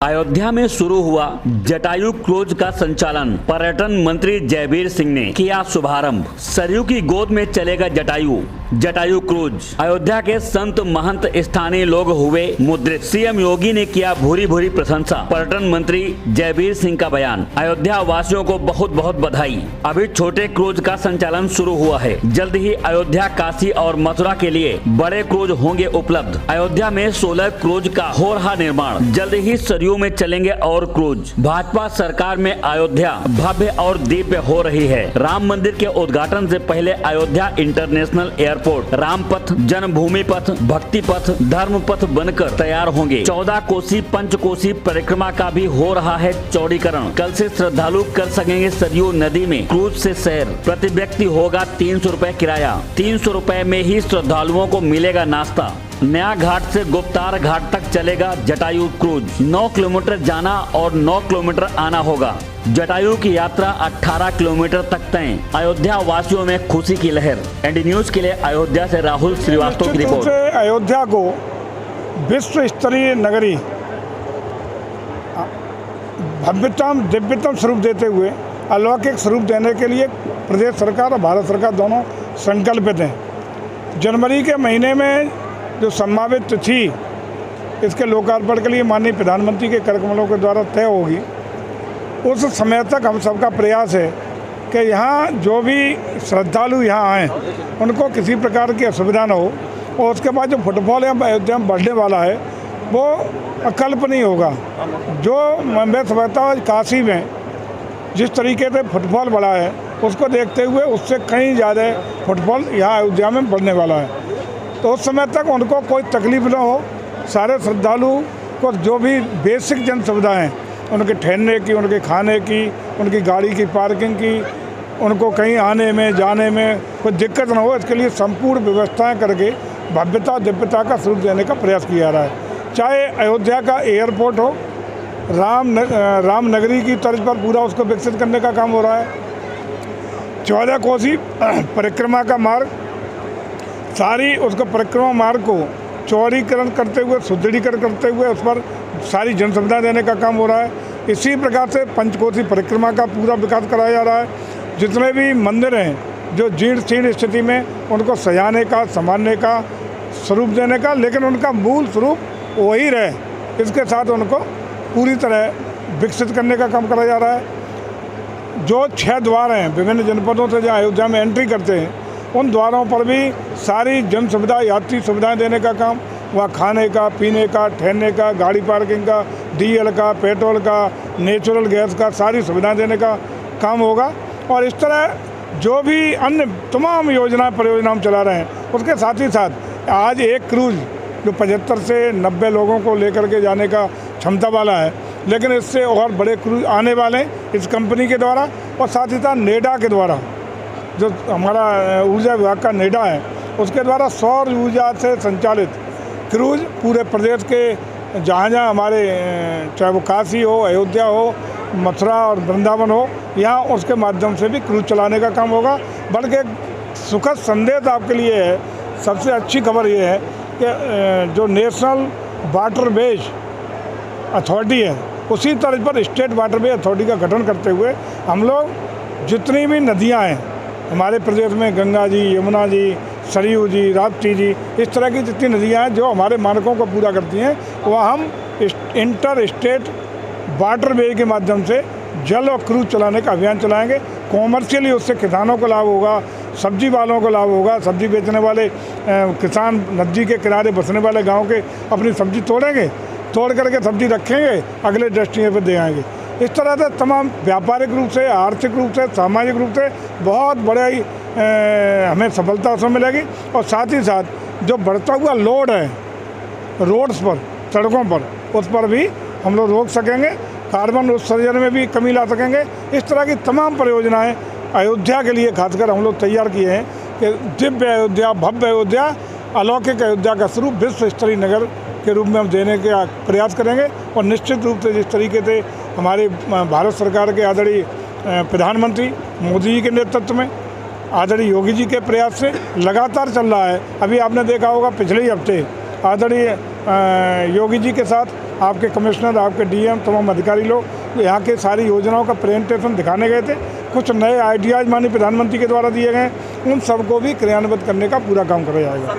अयोध्या में शुरू हुआ जटायु क्रूज का संचालन। पर्यटन मंत्री जयवीर सिंह ने किया शुभारंभ। सरयू की गोद में चलेगा जटायु क्रूज। अयोध्या के संत महंत स्थानीय लोग हुए मुद्रित। सीएम योगी ने किया भूरी भूरी प्रशंसा। पर्यटन मंत्री जयवीर सिंह का बयान। अयोध्या वासियों को बहुत बहुत बधाई। अभी छोटे क्रूज का संचालन शुरू हुआ है। जल्द ही अयोध्या, काशी और मथुरा के लिए बड़े क्रूज होंगे उपलब्ध। अयोध्या में 16 क्रूज का हो रहा निर्माण। जल्द ही सरयू में चलेंगे और क्रूज। भाजपा सरकार में अयोध्या भव्य और दिव्य हो रही है। राम मंदिर के उद्घाटन से पहले अयोध्या इंटरनेशनल एयरपोर्ट, रामपथ, जन्मभूमि पथ, भक्ति पथ, धर्म पथ बनकर तैयार होंगे। 14 कोसी पंचकोसी परिक्रमा का भी हो रहा है चौड़ीकरण। कल से श्रद्धालु कर सकेंगे सरयू नदी में क्रूज से सैर। प्रति व्यक्ति होगा 300 रुपए किराया। 300 रुपए में ही श्रद्धालुओं को मिलेगा नाश्ता। नया घाट से गुप्तार घाट तक चलेगा जटायु क्रूज। 9 किलोमीटर जाना और 9 किलोमीटर आना होगा। जटायु की यात्रा 18 किलोमीटर तक तय। अयोध्या वासियों में खुशी की लहर। एनडी न्यूज के लिए अयोध्या से राहुल श्रीवास्तव की रिपोर्ट। अयोध्या को विश्व स्तरीय नगरी, भव्यतम दिव्यतम स्वरूप देते हुए अलौकिक स्वरूप देने के लिए प्रदेश सरकार और भारत सरकार दोनों संकल्पित हैं। जनवरी के महीने में जो संभावित तिथि इसके लोकार्पण के लिए माननीय प्रधानमंत्री के कर कमलों के द्वारा तय होगी, उस समय तक हम सबका प्रयास है कि यहाँ जो भी श्रद्धालु यहाँ आएँ उनको किसी प्रकार की असुविधा न हो। और उसके बाद जो फुटफॉल अयोध्या में बढ़ने वाला है वो अकल्पनीय होगा। जो मैं समझता हूँ काशी में जिस तरीके से फुटफॉल बढ़ा है उसको देखते हुए उससे कहीं ज़्यादा फुटफॉल यहाँ अयोध्या में बढ़ने वाला है। तो उस समय तक उनको कोई तकलीफ ना हो। सारे श्रद्धालु को जो भी बेसिक जन सुविधाएँ, उनके ठहरने की, उनके खाने की, उनकी गाड़ी की पार्किंग की, उनको कहीं आने में जाने में कोई दिक्कत ना हो, इसके लिए संपूर्ण व्यवस्थाएं करके भव्यता दिव्यता का स्वरूप देने का प्रयास किया जा रहा है। चाहे अयोध्या का एयरपोर्ट हो, राम नगरी की तर्ज पर पूरा उसको विकसित करने का काम हो रहा है। 14 कोसी परिक्रमा का मार्ग, सारी उसको परिक्रमा मार्ग को चौड़ीकरण करते हुए, सुदृढ़ीकरण करते हुए उस पर सारी जन सुविधा देने का काम हो रहा है। इसी प्रकार से पंचकोसी परिक्रमा का पूरा विकास कराया जा रहा है। जितने भी मंदिर हैं जो जीर्ण शीर्ण स्थिति में, उनको सजाने का, संभालने का, स्वरूप देने का, लेकिन उनका मूल स्वरूप वही रहे, इसके साथ उनको पूरी तरह विकसित करने का काम कराया जा रहा है। जो 6 द्वार हैं विभिन्न जनपदों से जहाँ अयोध्या में एंट्री करते हैं, उन द्वारों पर भी सारी जन सुविधा, यात्री सुविधाएं देने का काम, वहाँ खाने का, पीने का, ठहरने का, गाड़ी पार्किंग का, डीजल का, पेट्रोल का, नेचुरल गैस का, सारी सुविधाएं देने का काम होगा। और इस तरह जो भी अन्य तमाम योजना परियोजना हम चला रहे हैं, उसके साथ ही साथ आज एक क्रूज जो 75 से 90 लोगों को लेकर के जाने का क्षमता वाला है, लेकिन इससे और बड़े क्रूज आने वाले इस कंपनी के द्वारा। और साथ ही साथ नेडा के द्वारा, जो हमारा ऊर्जा विभाग का नेडा है, उसके द्वारा सौर ऊर्जा से संचालित क्रूज पूरे प्रदेश के जहाँ जहाँ हमारे, चाहे वो काशी हो, अयोध्या हो, मथुरा और वृंदावन हो, यहाँ उसके माध्यम से भी क्रूज चलाने का काम होगा। बल्कि एक सुखद संदेश आपके लिए है। सबसे अच्छी खबर ये है कि जो नेशनल वाटरवेज अथॉरिटी है, उसी तर्ज पर स्टेट वाटरवेज अथॉरिटी का गठन करते हुए हम लोग जितनी भी नदियाँ हैं हमारे प्रदेश में, गंगा जी, यमुना जी, सरयू जी, राप्ती जी, इस तरह की जितनी नदियाँ हैं जो हमारे मानकों को पूरा करती हैं, वह हम इंटर स्टेट वाटरवे के माध्यम से जल और क्रूज चलाने का अभियान चलाएंगे। कॉमर्शियली उससे किसानों को लाभ होगा, सब्जी वालों को लाभ होगा। सब्जी बेचने वाले किसान नदी के किनारे बसने वाले गाँव के अपनी सब्जी तोड़ करके सब्जी रखेंगे, अगले डेस्टिनेशन पर दे आएंगे। इस तरह से तमाम व्यापारिक रूप से, आर्थिक रूप से, सामाजिक रूप से बहुत बड़ी हमें सफलता उसमें मिलेगी। और साथ ही साथ जो बढ़ता हुआ लोड है रोड्स पर, सड़कों पर, उस पर भी हम लोग रोक सकेंगे। कार्बन उत्सर्जन में भी कमी ला सकेंगे। इस तरह की तमाम परियोजनाएं अयोध्या के लिए खासकर हम लोग तैयार किए हैं कि दिव्य अयोध्या, भव्य अयोध्या, अलौकिक अयोध्या का स्वरूप विश्व स्तरीय नगर के रूप में हम देने का प्रयास करेंगे। और निश्चित रूप से जिस तरीके से हमारे भारत सरकार के आदरणीय प्रधानमंत्री मोदी जी के नेतृत्व में, आदरणीय योगी जी के प्रयास से लगातार चल रहा है। अभी आपने देखा होगा पिछले ही हफ्ते आदरणीय योगी जी के साथ आपके कमिश्नर, आपके डीएम, तमाम अधिकारी लोग यहाँ के सारी योजनाओं का प्रेजेंटेशन दिखाने गए थे। कुछ नए आइडियाज़ माननीय प्रधानमंत्री के द्वारा दिए गए, उन सबको भी क्रियान्वित करने का पूरा काम करा जाएगा।